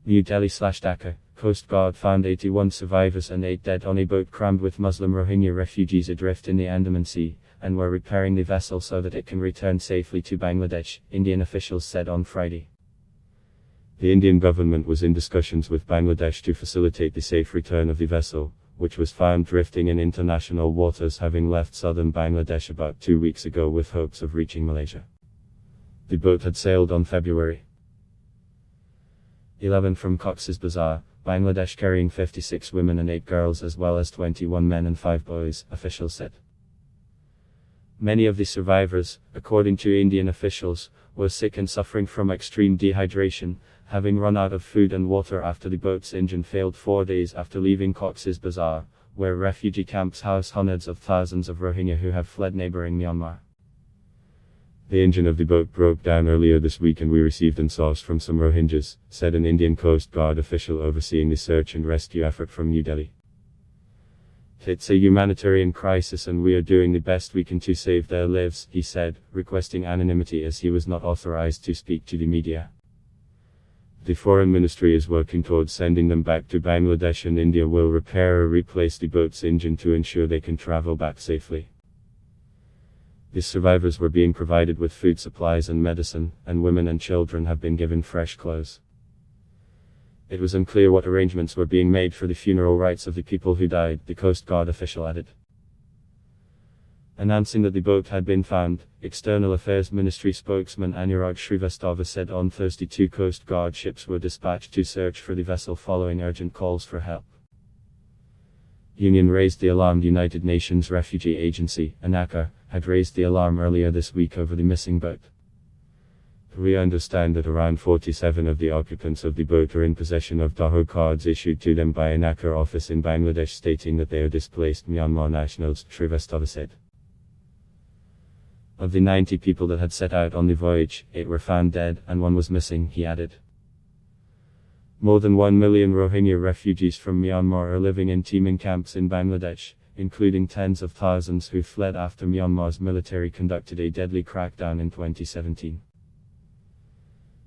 New Delhi/Dhaka, Coast Guard found 81 survivors and 8 dead on a boat crammed with Muslim Rohingya refugees adrift in the Andaman Sea, and were repairing the vessel so that it can return safely to Bangladesh, Indian officials said on Friday. The Indian government was in discussions with Bangladesh to facilitate the safe return of the vessel, which was found drifting in international waters having left southern Bangladesh about 2 weeks ago with hopes of reaching Malaysia. The boat had sailed on February 11 from Cox's Bazar, Bangladesh, carrying 56 women and 8 girls as well as 21 men and 5 boys, officials said. Many of the survivors, according to Indian officials, were sick and suffering from extreme dehydration, having run out of food and water after the boat's engine failed 4 days after leaving Cox's Bazar, where refugee camps house hundreds of thousands of Rohingya who have fled neighboring Myanmar. The engine of the boat broke down earlier this week and we received answers from some Rohingyas, said an Indian Coast Guard official overseeing the search and rescue effort from New Delhi. It's a humanitarian crisis and we are doing the best we can to save their lives, he said, requesting anonymity as he was not authorized to speak to the media. The Foreign Ministry is working towards sending them back to Bangladesh and India will repair or replace the boat's engine to ensure they can travel back safely. The survivors were being provided with food supplies and medicine, and women and children have been given fresh clothes. It was unclear what arrangements were being made for the funeral rites of the people who died, the Coast Guard official added. Announcing that the boat had been found, External Affairs Ministry spokesman Anurag Shrivastava said on Thursday 2 Coast Guard ships were dispatched to search for the vessel following urgent calls for help. Union raised the alarm. United Nations Refugee Agency, DHAKA, had raised the alarm earlier this week over the missing boat. We understand that around 47 of the occupants of the boat are in possession of DHAKA cards issued to them by a DHAKA office in Bangladesh stating that they are displaced Myanmar nationals, Shrivastava said. Of the 90 people that had set out on the voyage, 8 were found dead and 1 was missing, he added. More than 1 million Rohingya refugees from Myanmar are living in teeming camps in Bangladesh, including tens of thousands who fled after Myanmar's military conducted a deadly crackdown in 2017.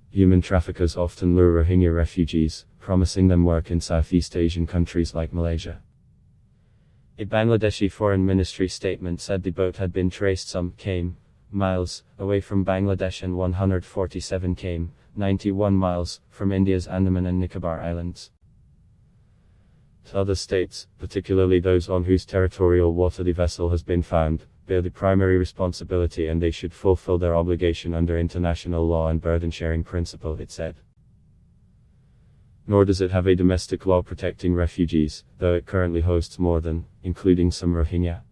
Human traffickers often lure Rohingya refugees, promising them work in Southeast Asian countries like Malaysia. A Bangladeshi Foreign Ministry statement said the boat had been traced some km miles away from Bangladesh and 147 km 91 miles from India's Andaman and Nicobar Islands. Other states, particularly those on whose territorial water the vessel has been found, bear the primary responsibility and they should fulfill their obligation under international law and burden-sharing principle, it said. Nor does it have a domestic law protecting refugees, though it currently hosts more than, including some Rohingya.